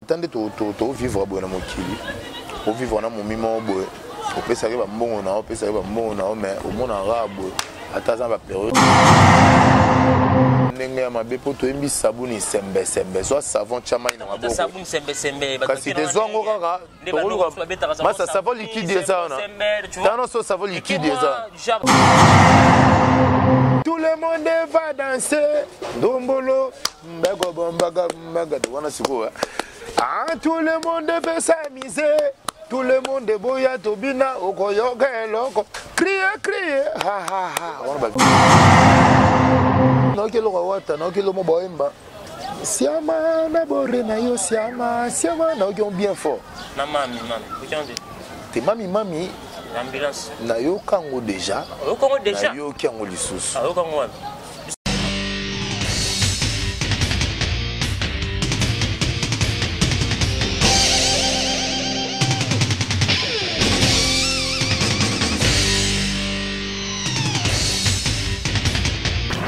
Attendez, tu vivre à Bonamo Kili. Tu vivre dans mon mimo. Tu peux savoir que bon, on peut savoir que bon, mais au monde arabe, à ta période. Nenga mabepo to embi sabuni sembe soit savon chamai na maboko savon sembe kasi dezongo kaka to masa savon liquide eza na tano so savon liquide eza tout le monde va danser dombolo mbego bombaga mbaga de wana siko ah tout le monde veut s'amuser tout le monde boya tobina okoyoka eloko crier ha ha ha wana ba non que le roi non que le mot boemba siama na boré na yo siama na qui ont bien fort na mami te mami ambulance na yo kango déjà na yo kango lisusu yo kango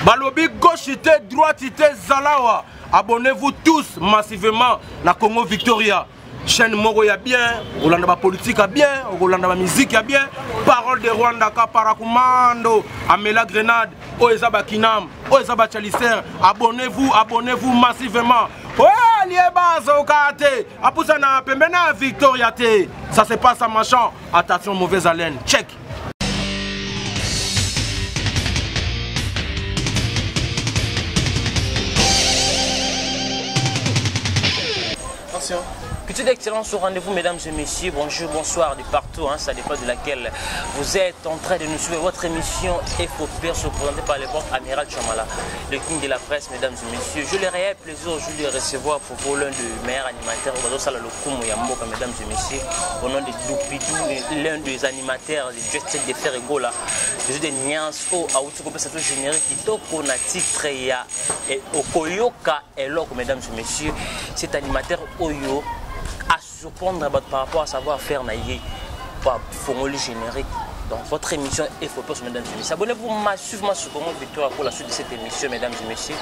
Balobi gauchité, droitité, Zalawa. Abonnez-vous tous massivement na Congo Victoria. Chaîne Moro ya bien, Rolanda politique a bien, Rolanda musique a bien. Parole de Rwanda Kaparakumando, Amela Grenade, Oezaba Kinam, Oezaba Chalicer. Abonnez-vous massivement. Ouais, Lieba Zokate, Apusana Pembena Victoria T. Ça se passe à Machan. Attention, mauvaise haleine. Check. Petite excellence au rendez-vous, mesdames et messieurs. Bonjour, bonsoir de partout. Ça dépend de laquelle vous êtes en train de nous suivre. Votre émission FOPR se présentée par l'époque Amiral Chamala, le king de la presse, mesdames et messieurs. Je le réel plaisir aujourd'hui de recevoir pour vous l'un des meilleurs animateurs, mesdames et messieurs, au nom de Doupidou, l'un des animateurs de Just de Ferrego là. Je suis de Niance au Aoutou, c'est tout générique qui toko na titre et Okoyoka et l'autre, mesdames et messieurs. Cet animateur Oyo à surprendre par rapport à savoir-faire naïe pour formuler générique. Donc votre émission est FOPR, mesdames et messieurs. Abonnez-vous massivement sur Congo Victoria pour la suite de cette émission, mesdames et messieurs.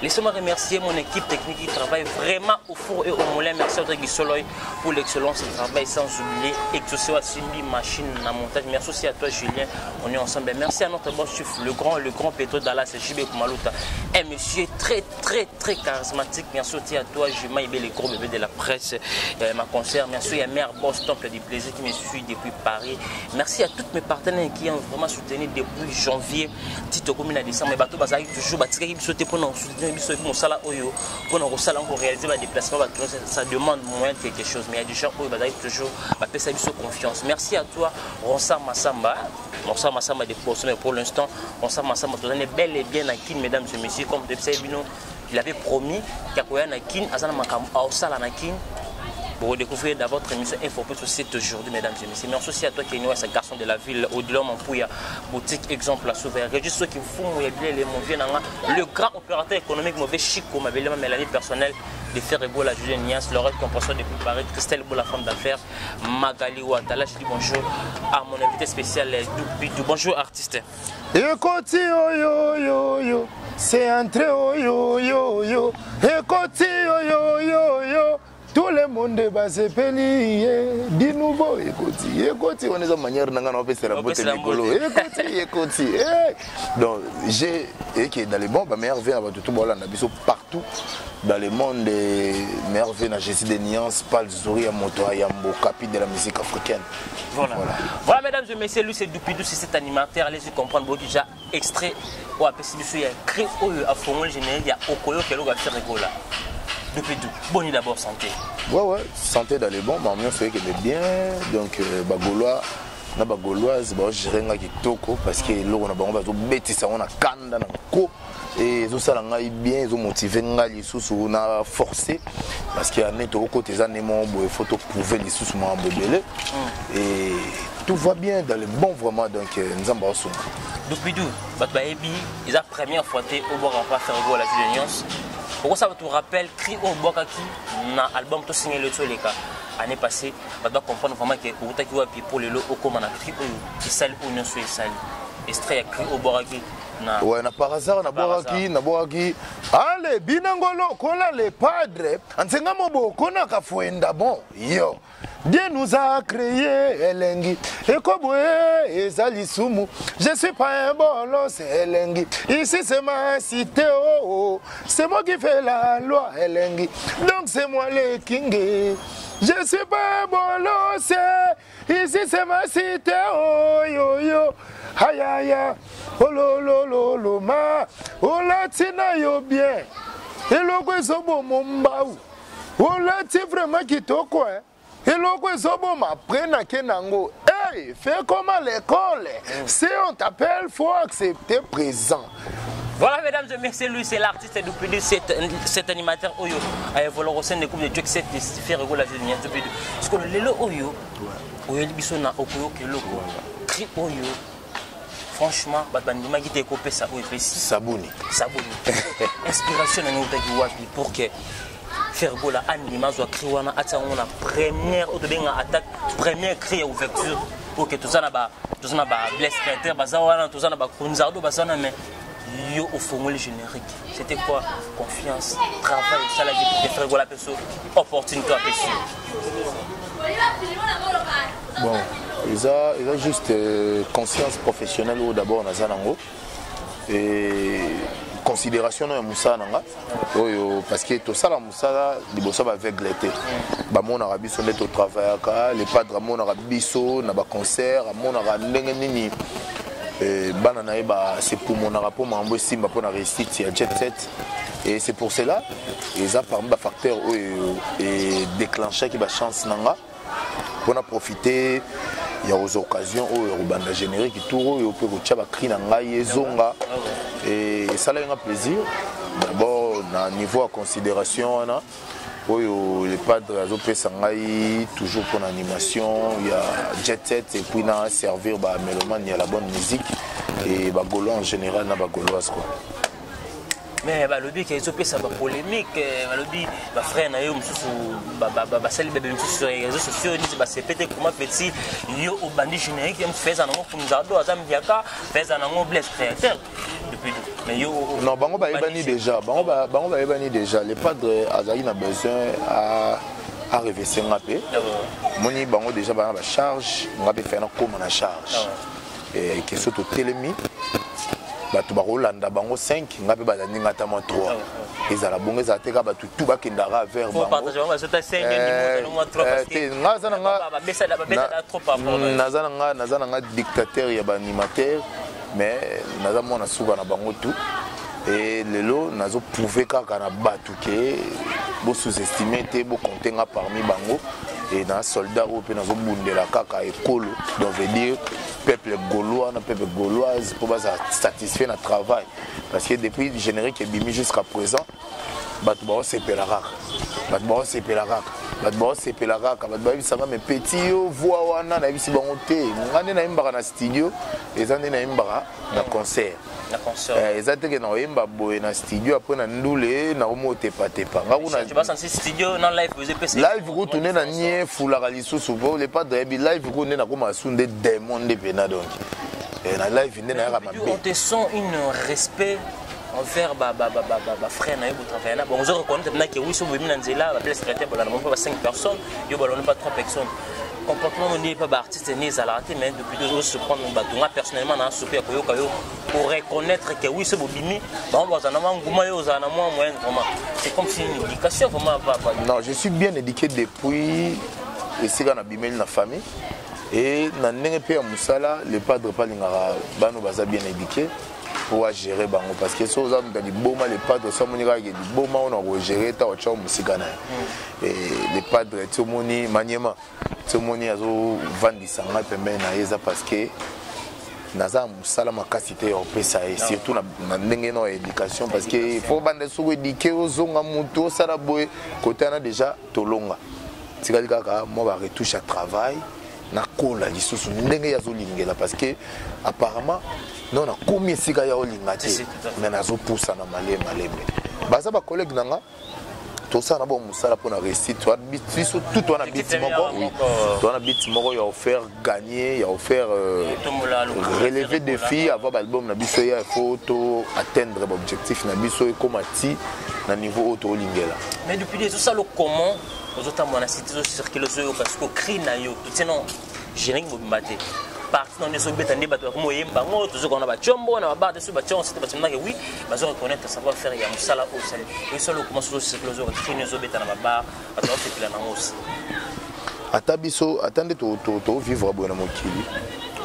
Laissez-moi remercier mon équipe technique qui travaille vraiment au four et au moulin. Merci à Audrey Guissoloy pour l'excellence du travail, sans oublier Exaucé Simbi Machine en montage. Merci aussi à toi Julien, on est ensemble. Merci à notre bon chef, le grand Petro Dallas, JB Kumaluta. Un monsieur très charismatique. Merci aussi à toi Juma Ibé, les gros bébés de la presse, ma concert. Merci à Mère Boss Temple du plaisir qui me suit depuis Paris. Merci à toutes mes partenaires qui ont vraiment soutenu depuis janvier. Tito Komina décembre, mais bateau bazar toujours bâti qui sauter pour nous soutenir. Pour nous réaliser les déplacements, ça demande moins de quelque chose. Mais il y a des gens qui toujours confiance. Merci à toi, Ronsa Massamba. Ronsa Massamba des mais pour l'instant, Ronsa Massamba te donne bel et bien à Kin, mesdames et messieurs. Comme il avait promis qu'il y a un Kin, Azana Makam, Aosala Nakin. Pour redécouvrir dans votre émission FOPR sur site aujourd'hui, mesdames et messieurs. Merci aussi à toi qui est ce garçon de la ville, au-delà Mampouya, boutique exemple à Souverain. Juste ceux qui font le grand opérateur économique, mauvais chic, comme avait Mélanie personnelle, de Ferrego, la Julien Nias, Laurette Compression depuis Paris, Christelle Bou, la femme d'affaires, Magali Ouattala. Je dis bonjour à mon invité spécial, Doupidou. Bonjour, artiste. Ekoti yo, c'est entré yo, Ekoti yo. Tout le monde va se payer de nouveau. Écoutez, on est en manière de faire la beauté de l'écolo. Écoutez. Donc, j'ai qui est dans les bons, meilleur vin avant tout partout dans le monde, meilleur vin à Jésus de Niance, Palzouri, Moto, Ayambo, capi de la musique africaine. Voilà, mesdames et messieurs, lui c'est Doupidou, c'est cet animateur. Allez-y comprendre, beaucoup déjà extrait. Il y a créé à Fongol générique, il y a Okoyo qui est faire là. Doupidou, bonne d'abord santé. Ouais, santé dans les bons, mais on fait que bien. Donc, Bagolois, na Bagoloise, je renga qui toko parce que l'on a on va bêter ça, on a kanda na ko et tout ça là bien, ils ont motivé ngali sous on a forcé parce qu'il y a net au côté des animaux, il faut prouver les sous moi bébé et tout va bien dans le bon vraiment donc nous avons besoin. Doupidou, Batbaebi, ils a première fois au bord en pas faire go à la Julienne. Pourquoi ça te rappelle cri au Bokaki na album to signé le Toleka année passée, on doit comprendre vraiment que pour le lot au comme on a pris qui sale ou non soit sale. Extrait écrit au Boraki. Ouais, na par hasard na Boraki. Allez, binangolo kola les padres. Ansenga mobo kona kafuenda bon. Yo. Dieu nous a créé Elengi. Et comme Ezalisumu, je suis pas un bolo, c'est Elengi. Ici c'est ma cité, oh, c'est moi qui fais la loi, Elengi. Donc c'est moi le king. Je suis pas un bolo, c'est ici c'est ma cité, oh yo yo. Aïe aïe aïe, oh lo lo lo lo ma, oh la tina yo bien. Et le quoi sobo mombaou, oh la ti vraiment qui to quoi. Et le quoi sobo ma prenne kenango. Hey, fais comme à l'école. Si on t'appelle, faut accepter présent. Voilà, mesdames et messieurs, lui c'est l'artiste depuis cet animateur Oyo. Il faut le ressentir des coupes de Jack 7 de faire rigoler la vie de parce que le Oyo, Oyo Libisona Okoyo Keloko, Cri Oyo. Franchement, bandima qui coupé ça ou Sabouni. Inspiration na ngotaki wapi pour que faire gola anima soit créé wana atangona première autobenga attaque première cri ouverture pour que tout ça na ba bless créateur baza wana tout ça na ba konzardo baza na mais yo au fond le générique. C'était quoi? Confiance, travail, ça la vie pour faire gola perso opportunité à perso. Bon, ils ont juste conscience professionnelle ou d'abord dans Zanango et considération dans Moussa Nanga parce que tout ça la Moussa les bossa va aveuglété. Bah mon arabi sont au travail les padres mon arabi sont na ba concert mon arabi ndengeni banana c'est pour mon arabi pour m'envoyer simba pour na réussite à jet set. Et c'est pour cela ils ont parmi les facteurs et déclenché qui va chance nanga pour en profiter. Il y a aux occasions où banda générique tout et peut ko cri na ngai zonga et ça là un plaisir d'abord na niveau à considération na les padres azo pesa ngai toujours pour l'animation il y a jet set et puis na servir ba mélomane il y a la bonne musique et ba golo en général na ba goloise quoi. Mais balobi qui est ça ba polémique balobi ba frère na yo mususu ba sali bébé mususu sur les réseaux sociaux ni ba c'est pété comment petit yo au bandi générique même fait ça na pour nous ado azam diaka fait ça na bless créateur depuis mais yo non bango ba ebani déjà bango ba ebani déjà les padres azali na besoin à revêtir ngapé moni bango déjà ba charge ngapé faire na comme na charge et que surtout télémi batu bakolanda bango 5 ngabe bazani ngata mo 3 ezala bongo ezala teka batu tout bakendara vers bango partager bango c'est 5 ni mo 3 parce que ngazana ba besa trop par rapport nazana nga dictateur ya ba animateur mais nazamona suba na bango tout et lelo nazo prouver kaka na batu ke bo sous-estimer te bo compter nga parmi bango et dans soldat ou pe nazo bundela kaka ekolo donc veut dire peuple gaulois, un peuple gauloise pour satisfaire notre travail. Parce que depuis le générique est bimi jusqu'à présent, Batouba c'est Pélarak. Batouba c'est Pélarak. Batouba c'est Pélarak. Batouba ça va mes petits voix wana na bisi bangoté. Ngane na imbara na studio, ezande na imbara na concert. Na concert. Ezate ke na imba boy na studio après na ndule na omo tepa. Ngakuna tu vas sentir studio non live vous épès. Live retourner na nie fulaka lisusu bo le pas de live retourner na koma sunde démon de pena donc. Et na live ndena ya mabe. On te sent un respect envers frère na yo travailler là. Bon, on se reconnaît maintenant que oui so bimi na nzela ba place secrétaire ba na pas 5 personnes, yo ba pas 3 personnes. Comportement n'est pas artiste ni zalaté mais depuis 2 jours se prendre batunga personnellement na souper koyoka yo pour reconnaître que oui ce bobimi ba on bazana manguma yo zana moi moyen vraiment c'est comme si une éducation vraiment pas. Non, je suis bien éduqué depuis ici dans la famille et na ndenge pe ya musala les padres pas lingara bano baza bien éduqués pour gérer bango parce que so za mutali boma les padres so monika ke boma on a gérer ta ocha musikana et les padres tomoni maniema tomoni azo vandisa nga pembe na yeza parce que naza musala makasi te opesa et surtout na ndenge no éducation parce que faut bande so éduquer ozonga muto sala boy côté na déjà tolonga tikali kaka moi ba retouche à travail na kola lisusu ndenge ya zolingela parce que apparemment non na komi esika ya olingate mais nazo poussa na malema baza ba collègue nanga tout ça d'abord musala pour la réussite toi biso tout on a bit moko oui toi on a bit moko il a offert gagner il a offert relever défi avoir album na biso ya photo atteindre objectif na biso comme ati na niveau auto lingela mais depuis tout ça le comment aux autres mon cité circuler parce que cri na yo sinon générique bobimate parti dans les sobeta ndi bato ko moyemba ngo tuzo kona ba chombo na ba de ba chombo c'était parce que oui bazo reconnaître savoir faire ya musala au sali et solo comment se circuler zo cri sobeta na ba bato ba fekila na ngosi atabiso attendez to vivre boye na mokili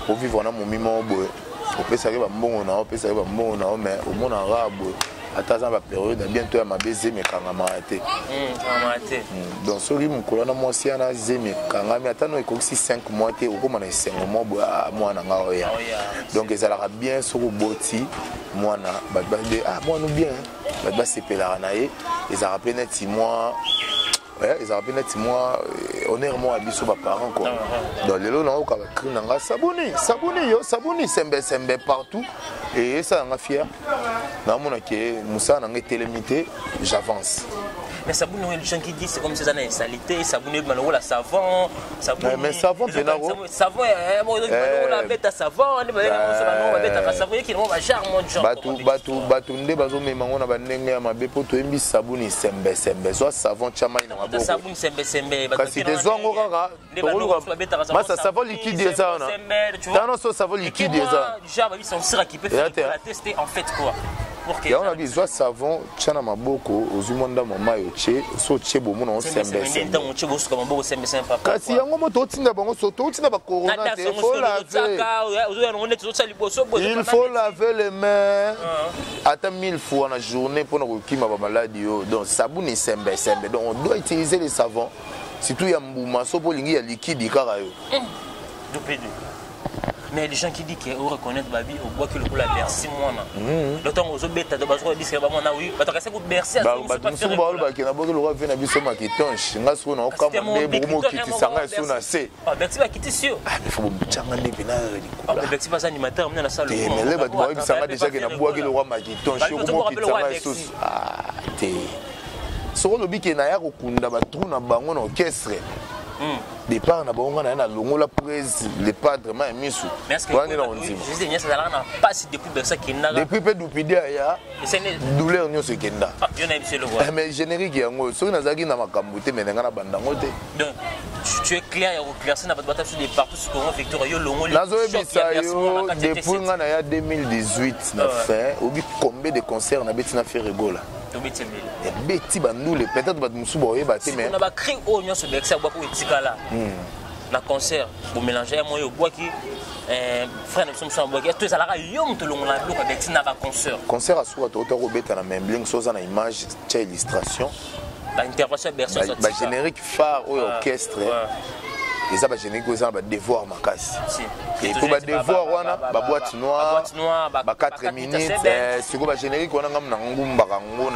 o vivre na momimo boye o pesa ke ba mbongo na o pesa ke ba mbongo na o mais au mona rabo ataza ba période bientôt ya mabeze mekanga maate donc soki mukolo na mwasi ana zeme kanga mi atano ekoksi 5 mois te okoma na 5 mois boya mwana nga oya donc ezalaka bien soko boti mwana ba mwana bien ba sepelaka na ye ezalaka pe neti moi ils ont appelé moi honneur moi biso ba parents quoi dans les lots na o ka cri nanga sabuni sembe partout et ça nga fier na mona ke musa na ngetelemité j'avance mais sabuni les gens qui disent c'est comme ces années salité sabuni malheureux la savon sabuni mais savon penaro savon la bête savon ne ba bête savon qui no ba charme genre batu nde bazo memango na bandenge ya mabe poto embi sabuni sembe soit savon chama ina maboko sabuni sembe kasi des zongo kaka masa savon liquide ça on a non so savon liquide ça déjà ba sont sera qui peut faire tester en fait quoi ya on a besoin savon chana maboko ozumonda mama yo che so che bomo na sembe kasi yango moto tinda bango so to tinda ba corona te il faut laver les mains à 1000 fois dans la journée pour ne pas avoir maladie donc sabuni sembe donc on doit utiliser les savons surtout ya mbuma so po lingi ya liquide kaka yo mais les gens qui disent qu'on reconnaît Babi au bois que le coup la Bercy moi le temps aux bêtes de base disent que bah moi oui parce que c'est pour Bercy bah nous ba ki na boke le roi vient na biso makitonche nga so na okamande bomo kiti sanga so na se ah Bercy va quitter sûr ah il faut changa ne bina ah Bercy pas animateur mais na salle mais le ba boy sanga déjà que na bois que le roi makitonche ko kiti sanga so ah te so lo biki na ya ko kunda ba trou na bango na orchestre départ na bonga na longo la prise les padres ma misu wani na onzi je dis ça na passe depuis Bercy kindaga depuis pe dupide ya douleur nyoso kenda yo na biso le voir mais générique yango so na zaki na makambo te mais nga na bandango te donc tu es clair au clair ça na pas battre sur des partout sur Congo Victor yo longo nazo ebisa yo depuis nga na ya 2018 na fin obi combien de concerts na beti na faire rigola beti bandule peut-être ba musuba oyeba te mais on a ba cri o nyoso Bercy ba ko etikala na concert pour mélanger moi au bois qui frère nous sommes bois qui tout ça la yom to longo na loka Bercy na ba concert à soi to robeta na membling soza na image cha illustration la intervention Bercy ba générique phare au orchestre et ça ba générique aux ba devoir makasi et pour ba devoir wana ba boîte noire ba 4 minutes c'est ko ba générique wana ngam na ngumba kango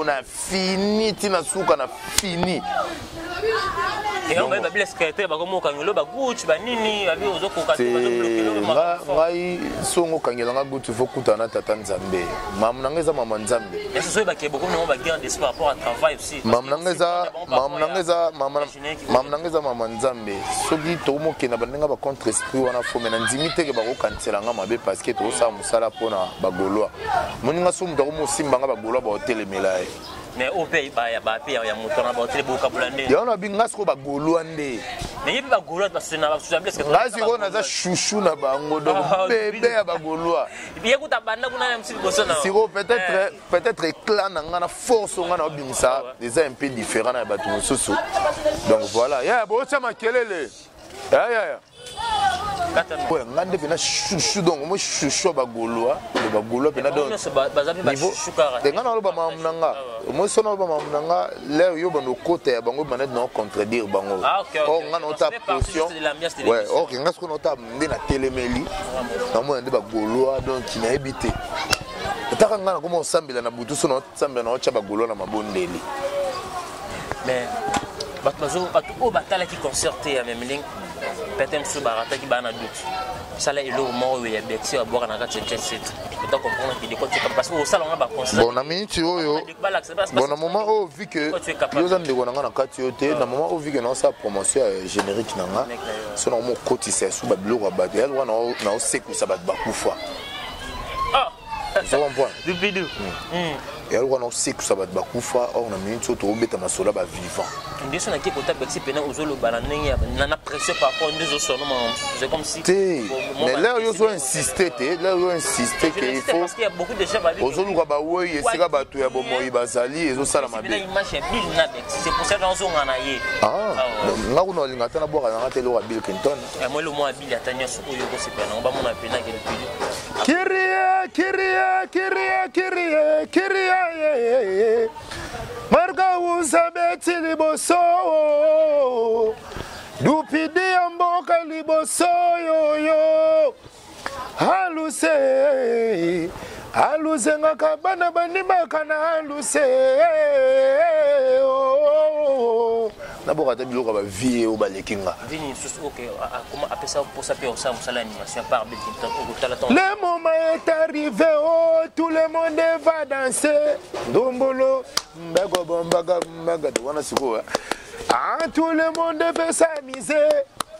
na fini tina suka na fini et on va bien secrétaire ba komo kangelo ba gucci ba nini ba bi ozo koka ngai songo kangela nga gucci faut kutana tata nzambe mam nangeza mama nzambe et ce soit ba ke beaucoup no ba garde d'espoir rapport à travail aussi mam nangeza mama nzambe soki to mo kena bandenga ba contre esprit wana fo mena ndimite ke ba ko kansela nga mabe parce que to sa musala pona ba golwa moninga somu to mo simba nga ba golwa ba hotel melai mais au pays ba ya moto na ba hotel boka bulande ya na binga sko ba golwa nde mais yebi ba golwa parce que na ba sous blesse que ngasi ko na za chouchou na bango donc bébé ya ba golwa bien ko tabanda kuna na msi boso na siko peut-être clan na nga na force nga na bimisa des un peu différent na ba tout soso donc voilà ya bo chama kelele ya ouais ngande pena chouchou donc moi chouchou ba golwa pena donc niveau ngana lo ba mamnanga moi sono ba mamnanga là yo bano côté bango banet non contredire bango oh ngana ota pression ouais OK ngasko ko nota ndina telemeli na moi ndeba golwa donc na ebité taka ngana ko mo sambela na butu sono sambela na ocha ba golwa na mabondeli mais batmazo au batala qui concerté à même ligne peut-être sur barata qui bana doute ça là il est au moment où il y a Bercy à boire na 4 7 tu comprendre que de quoi tu es capable. Parce que ça, on a pas conscience. Bon, na minute oyo. Bon, na moment où vu que yo za ndeko nanga na kati yo te, na moment où vu que non ça promotion générique nanga. So na mo kotisa sous ba biloko ba de elwa na o seku sa ba bakufa. Ah. Ça va point. Depuis deux. Et alors on sait que ça va bakufa, on a minute auto beta masola ba vivant. Ndé so na ki kota bexi pena ozolo balanenge na pression par rapport aux autres sono c'est comme si mais là ils ont insisté que il faut parce qu'il y a beaucoup de gens ba ozolo ka ba oui esika bato ya bomoi bazali ezo sala mabe. C'est pour ça dans on na ye. Ah, nga kuna lingata na boka na telo wa Bill Clinton. Moi le mot Bill atanya so oyo ko sepena on ba mona pena ke Kiria Marga uzabeti liboso Dupidi amboka liboso yo Haluse ngaka bana banima kana haluse Naboka ta biloko ba vie o balekinga. Vini OK comment appeler ça pour ça pour ça l'animation par Bill Clinton au talaton. Le moment est arrivé tout le monde va danser. Dombolo mbago bombaga mbaga wana siko. Ah tout le monde veut s'amuser.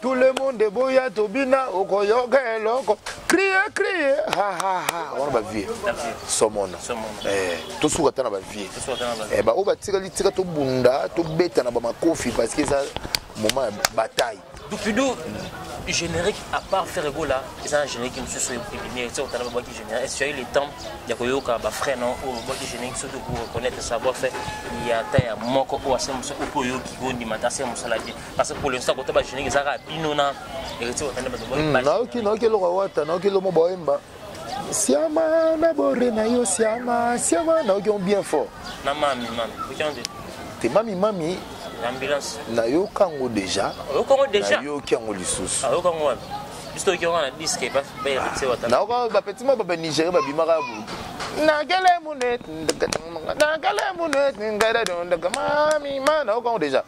Tout le monde boya tobina okoyoga eloko. Crier on va vie. Somona. Tout suka tana ba vie. Ba o ba tika litika to bunda to beta na ba makofi parce que ça moment bataille. Dupido générique à part faire là, c'est un générique qui me suit bien tu as ba qui générique. Est-ce qu'il y a le temps ya koyoka ba frère non ou ba qui générique surtout pour reconnaître savoir faire il y a ta moko o asem so okoyo ki gondi matase musala bien parce que pour l'instant quand ba générique ça ra binona et tu as ba na ok lo wata na ok lo mo boemba siama na bore na yo siama na ok on bien fort na mami te mami ambulance na yo kango déjà na yo kango lisusu yo kango wapi bisto ki wana disque pas ba rete wata na ko ba petit mo ba Nigeria ba bimaka bu na gele munet ngada don daga mami na ko déjà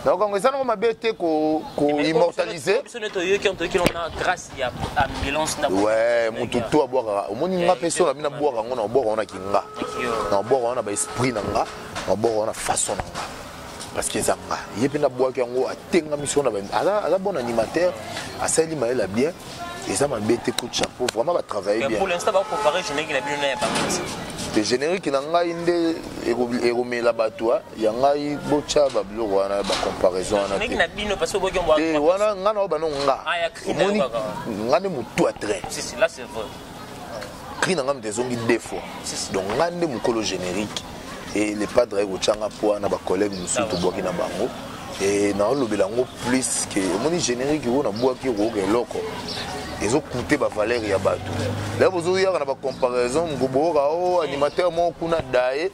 na ko ça no mabete ko immortaliser biso neto yo ki on a grâce ya ambulance na ouais mututu aboka omoni nga peso na bina boka ngona boka ona kinga na boka ona ba esprit na nga na boka ona façon na nga parce que zanga yepena boka yango atenga mission na ala bon animateur asali maela bien et ça m'a bête coup de chapeau vraiment va travailler bien pour l'instant va comparer générique na bino na ba le générique na ngai inde eromela batwa ya ngai bocha ba biloko wana ba comparaison wana générique na bino parce que boki mwa wana ngana ba no nga moni ngane mutu a train si là c'est vrai cri na ngam des ongi deux fois donc ngane mukolo générique et les padres gochanga po na ba collègue musu to boki na bango et na lobela ngo plus que moni générique wo na boki ro ke loko ils ont coûté ba valeur ya bato là vous avez na ba comparaison ngoboka o animateur mo kuna dae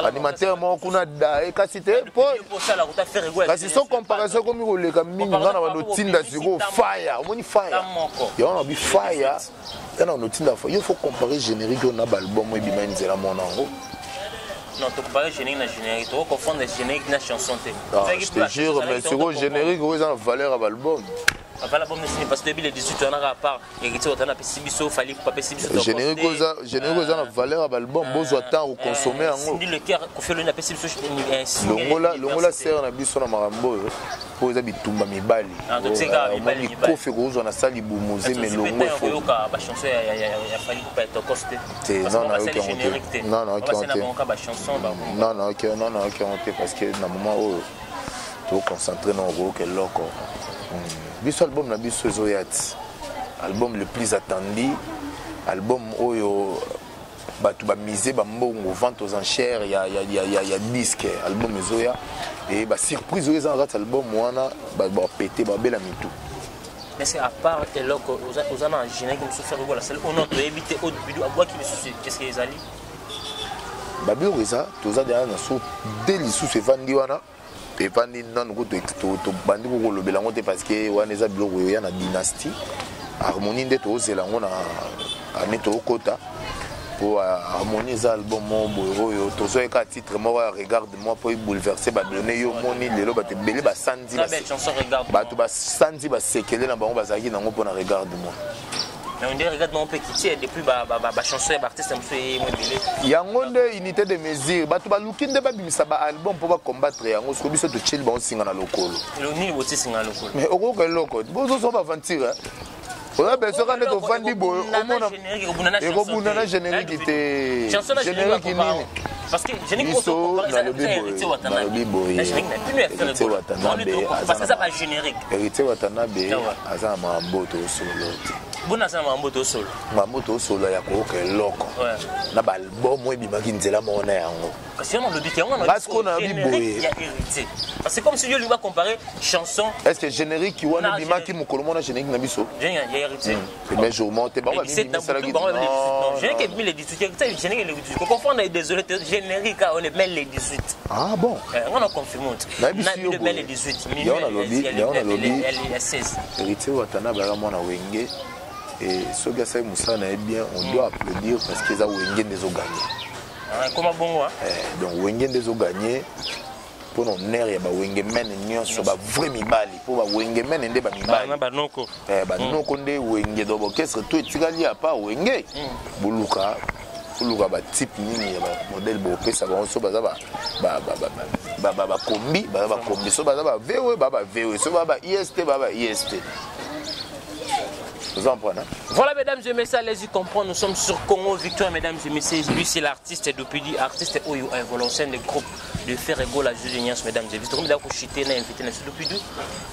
animateur mo kuna dae kasi te po kasi so comparaison comme ko le kam mingi ngana ba no tinda ziko fire moni fire ya on a bi fire kana no tinda fire il faut comparer générique on a ba album e bima nzela monango. Non, tu compares générique et générique, tu confonds les génériques et la chanson. Je te jure, mais c'est quoi générique, vous avez une valeur à l'album. Avant l'album, parce que depuis les 18 ans, à part, il y a un PCBiso, il fallait pas PCBiso. Générique, vous avez une valeur à l'album, vous avez temps à consommer. Si le cœur, qu'on fait le PCBiso, Longola sert na biso na marambo po za bitumba mibali moni kofi kozo na sali bumuze melongo fo ba chanson ya fali ko être costé non parce que na moment où to concentrer na ro ke loko biso album na biso zoyat album le plus attendu album oyo batu ba miser ba mbongo vente aux enchères il y a disque album ezoya et ba surprise oyo za album wana ba péter ba bela mitu mais c'est à part et loko aux ana générique comme faire voilà c'est on doit éviter au début à bois qui les qu'est-ce qu'ils allient ba bio ça toza derrière na so deli sous se vandi wana et vandi non ko to bandi ko lobela ngote parce que wana za biloko ya na dynastie harmonie nde to zela ngona aneto kota pour harmoniser l'album boyo tozo eka titre mo regarde-moi pour bouleverser ba donner yo moni lelo ba te belé ba sandi ba chanson regarde ba to ba sandi ba sekele na bango bazaki nango pona regarde-moi Mais on dirait, regarde, on peut quitter depuis la chanson et l'artiste, il y a une unité de mesure. Tu vas looking de babimisa ba album pour combattre. Yango ce que biso to chill ba on singa na lokolo. Le ni aussi singa lokolo. Mais au gros loko, bozo so ba aventure. On a besoin quand on vend boy, on a et robunana générique était générique ni. Parce que générique auto hérité Watanabe. La générique n'a plus à faire le parce que ça pas générique. Hérité Watanabe aza mamboto solo. Bona ça mamboto solo. Mamboto solo ya ko ke loko. Na ba album mo bimaki nzela mona yango. Parce que on le dit parce qu'on a générique ya hérité. Parce que comme si je lui va comparer chanson. Est-ce que générique qui wana bimaki mukolo mona générique na biso? Générique ya hérité. Mais je monte ba générique est 1018 générique les 18. Confondre désolé générique on est même les 18. Ah bon. On a confirmé. On a mis le les 18. Il y a lobby. Elle 16. Hérité Watanabe la mona wenge. Et ce gars ça Moussa est bien, on doit applaudir parce qu'ils ont gagné des eaux gagnées. Comment bon donc Wengen des eaux gagnées pour nos nerfs et bah Wengen men nion sur bah vrai mibali pour bah Wengen men ende bah mibali. Bah noko. Bah noko nde Wengen donc orchestre tout etigali à part Wengen. Buluka bah type nini bah modèle beau ça va on so bah combi bah combi so bah VW bah VW so bah IST bah IST. Voilà mesdames et messieurs, allez-y comprendre, nous sommes sur Congo Victoire mesdames et messieurs, lui c'est l'artiste Dopidi, artiste Oyo évolution des groupes de faire égaux à Julien mesdames et messieurs. Comme d'accord chité na invité na Dopidi,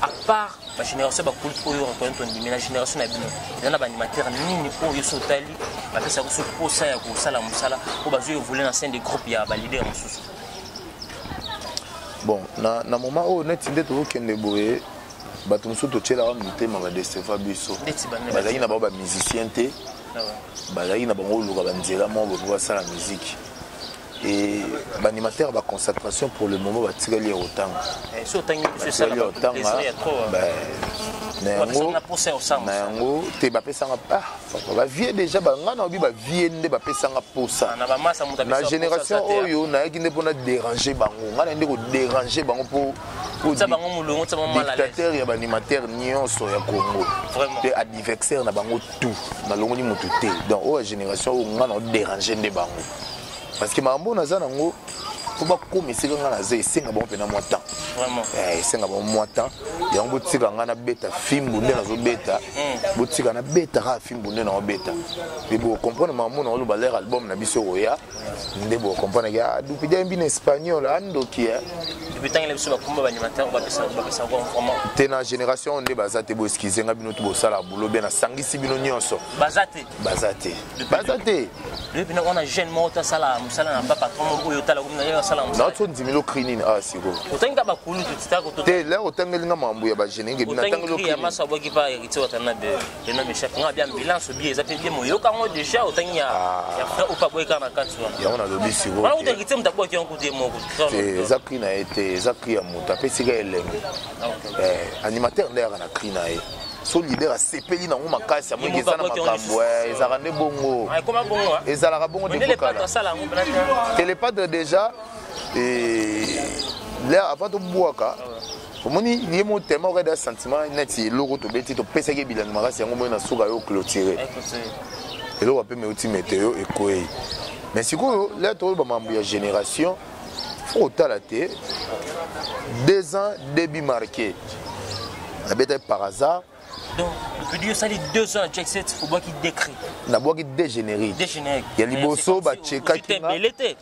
à part la génération ba culte Oyo reconnaître mais la génération na bino, il y en a animateur nini Oyo sotali, ba pesa ko pour ça ya ko sala musala, ko ba zo voler dans scène des groupes ya ba leader mususu. Bon, na moment où net inde to kende boye bato mosusu totyela wa mitema badeseva biso bazalaki na bango bamusicien te bazalaki na bango oluka banzela moko po basala musique et baanimateur baconcentration pour le moment batikali ya kotanga na yango te bapesanga bavie déjà banga na obi bavie nde bapesanga posa na génération oyo nayaki nde mpona déranger bango nga na nde kodéranger bango po dictateur ya baanimateur nyonso ya Congo te adversaire na bango tout nalongoli motu te donc oyo ya génération oyo nga na odéranger nde bango parce que mambo naza nango po bakoma esika nga naza esenga bango mpena mwa temps esenga bango mwa temps yango botika nga nabeta fimbu nde nazobeta botika nabeta kaka fimbu nde naobeta e bocomprendre mambo na oloba lere album na biso koya nde bocomprendre ke Dopidi ayembi na espagnol andoki te na génération nde baza te boeskize nga bino to bosala bulo be nasangisi bino nyonso baza te naotondimeli okri nini a siko te lere otangelinga mambo ya bagénérique yango nalobi siko eza kri na ye te eza kri ya moto apesika elenge animateur nde yaka na kri na ye so leader asepeli nango makasi ya moki eza na makambo ezalaka nde bongo ezalaka bongo télépadre déjà l'air avant tobwaka omoni ye motema okada ya sentiment neti eloko tobeti topesaki ebilani makasi yango moi na suka yo clôturé eloko ape meuti météo ekoyi mais sikoyo l'air toyo bamambo ya génération faut otala te 2 ans début marqué nabeta par hasard. Donc, le vidéo ça dit 2 ans, Jack 7, faut voir qu'il décrit. Na bois qui dégénérique. Dégénérique. Il y a liboso ba cheka kinga. Mais l'été.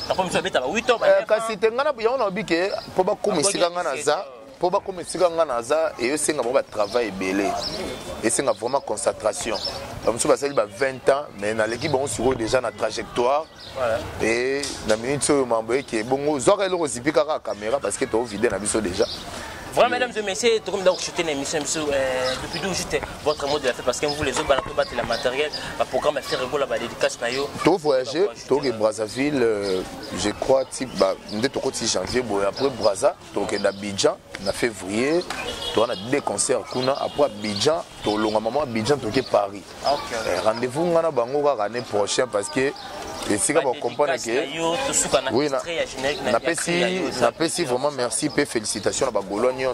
La première fois beta 8 ans. Kasi tengana ya on a bi ke po ba komisika ngana za, po ba komisika ngana za et yo senga ba travail belé. Et senga vraiment concentration. Comme ça ça ba 20 ans mais na l'équipe on sur déjà na trajectoire. Et na minute so mambo qui bongo zora le rozipika ka caméra parce que to vidé na biso déjà. Voilà, mesdames et messieurs, tout comme d'ailleurs chuté une émission depuis d'où juste votre mot de la fête parce que vous les autres balancer battre la matériel, le programme faire rigoler la dédicace na yo. Tout voyager, tout au Brazzaville, je crois type bah dès au côté janvier, bon après Brazza, donc d'Abidjan, en février, on a 2 concerts kuna après Abidjan, tout long maman Abidjan tout Paris. OK. Rendez-vous ngana bango l'année prochaine parce que Et si vous comprenez que oui, napesi vraiment merci et félicitations à Bagologne.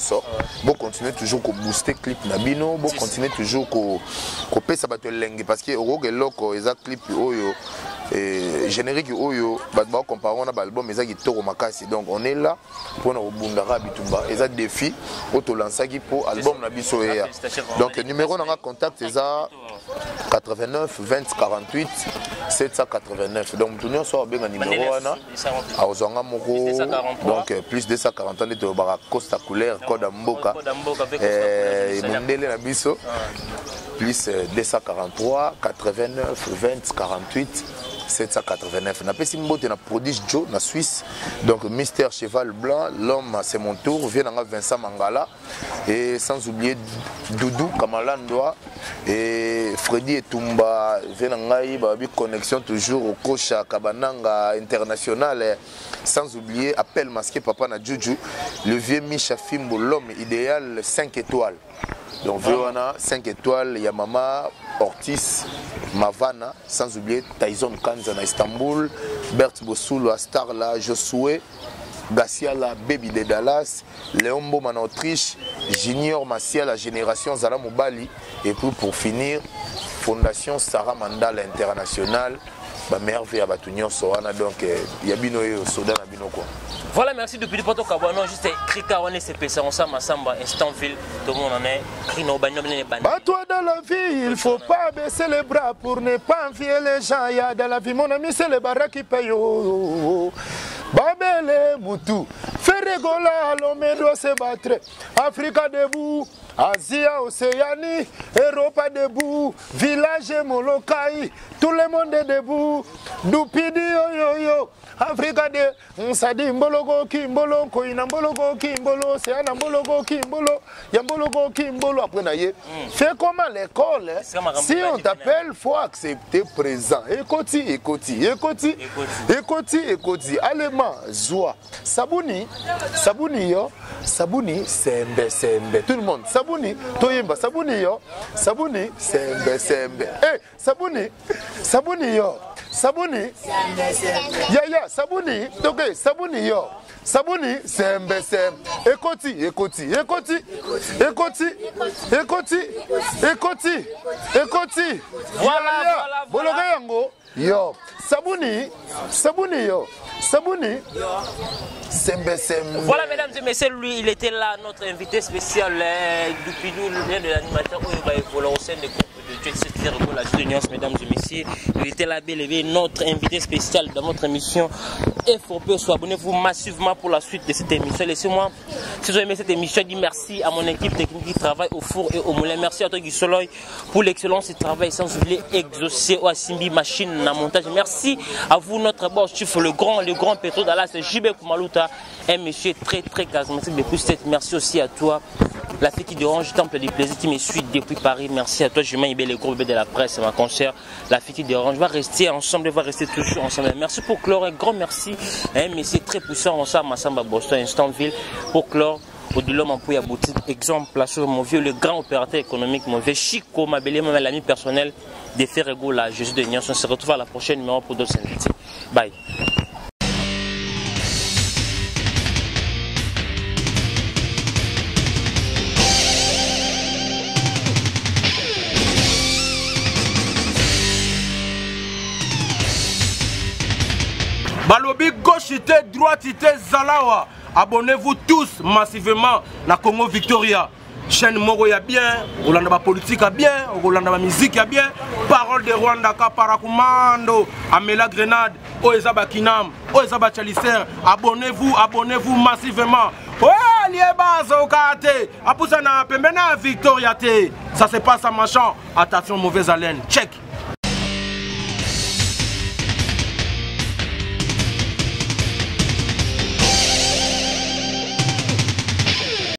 Vous continuez toujours à booster clip Nabino, vous continuez toujours à faire ça parce que au clip générique oyo batba comparons na album eza kitoko makasi donc on est là pour na obundara bitumba eza défi auto lansaki pour album na biso ya donc numéro na contact eza 89 20 48 789 donc tout so benga numéro wana azonga moko donc plus 240 de bara Costa couleur code mboka mondele na biso plus 243 89 20 48 789. Na pesi mbote na prodige Joe na Suisse. Donc Mister Cheval Blanc, l'homme c'est mon tour, vient dans Vincent Mangala et sans oublier Doudou Kamalandoa et Freddy Etumba vient dans Babi connexion toujours au coach Kabananga international sans oublier appel masqué papa na Juju, le vieux Micha Fimbo l'homme idéal 5 étoiles. Donc Véona 5 étoiles, Yamama, Ortiz, Mavana, sans oublier Tyson Kanza à Istanbul, Bert Bosoul à Starla, Josué, Gassiala, Baby de Dallas, Léon Bowman en Autriche, Junior Macia, la génération Zala Mobali, et puis pour finir, Fondation Sarah Mandala International, merveille à Batunion Soana, donc Yabino et Soda Nabino quoi. Voilà, merci depuis le poteau Kabano, juste Krika, on est CPC, on s'en Massamba, Instantville, tout le monde en est. Krino, Bagnon, les bandes. Toi dans la vie, il ne faut pas baisser les bras pour ne pas envier les gens. Il y a dans la vie, mon ami, c'est les barras qui payent. Babele Moutou, Ferregola, l'homme doit se battre. Africa debout, Asie, Océanie, Europe debout, village Molokai, tout le monde est debout. Doupidi yo yo. Africa de Nsadi Mbologo Kimbolo, Koina Mbologo Kimbolo, Seana Mbologo Kimbolo, Yambologo Kimbolo. Après, fais comme à l'école. Si on t'appelle, il faut accepter présent. Écoutez, écoutez, écoutez, écoutez, écoutez. Allemand, Zoua. Sabouni, Sabouni yo. Sabouni, Sembe, Sembe. Tout le monde. Sabouni, Toyimba, Sabouni yo. Sabouni, Sembe, Sembe. Eh, Sabouni, Sabouni yo. Sabouni, Yaya, Sabouni, donc Sabouni yo. Sabouni, Sembe, Sembe. Écoutez, écoutez, écoutez, écoutez, écoutez, écoutez, écoutez. Voilà, voilà. Yo, Sabouni, Sabouni yo. Sabouni. Sembe, Sembe. Voilà, mesdames et messieurs, lui, il était là, notre invité spécial depuis nous, le lien de l'animateur où il va évoluer au sein des groupes de Dieu, c'est la Junior, mesdames et messieurs. Il était là, bel et bien, notre invité spécial dans notre émission FOP. Abonnez-vous massivement pour la suite de cette émission. Laissez-moi, si vous avez aimé cette émission, dis merci à mon équipe technique qui travaille au four et au moulin. Merci à toi, Guy Soloy, pour l'excellence du travail sans oublier exaucer au Simbi Machine à montage. Merci à vous, notre boss, chef, le grand Petro Dallas, JB Kumaluta, un monsieur très charismatique depuis cette. Merci aussi à toi, la fille qui dérange, Temple du plaisir qui me suit depuis Paris. Merci à toi, Jumain Ibé, le gros bébé de la presse, ma concert, la fille qui dérange. Va rester ensemble, va rester toujours ensemble. Merci pour Clore, un grand merci. Un monsieur très puissant, ensemble, Massamba Boston, Instantville, pour Clore. Au-delà, mon pouille à boutique, exemple, là, sur mon vieux, le grand opérateur économique, mon vieux Chico, ma belle, même l'ami personnel de Ferrego, là, Jésus de Nias. On se retrouve à la prochaine numéro pour d'autres invités. Bye. Balobi gauchité, droitité, Zalawa. Abonnez-vous tous massivement na Congo Victoria. Chaîne Moro ya bien, Olanda politique a bien, Olanda musique a bien. Parole de Rwanda Kaparakumando, Amela Grenade, Oezaba Kinam, Oezaba Chalicer. Abonnez-vous massivement. Ouais, Liébazo Kate, Apusana Pembena Victoria T. Ça se passe à Machan. Attention, mauvaise haleine. Check.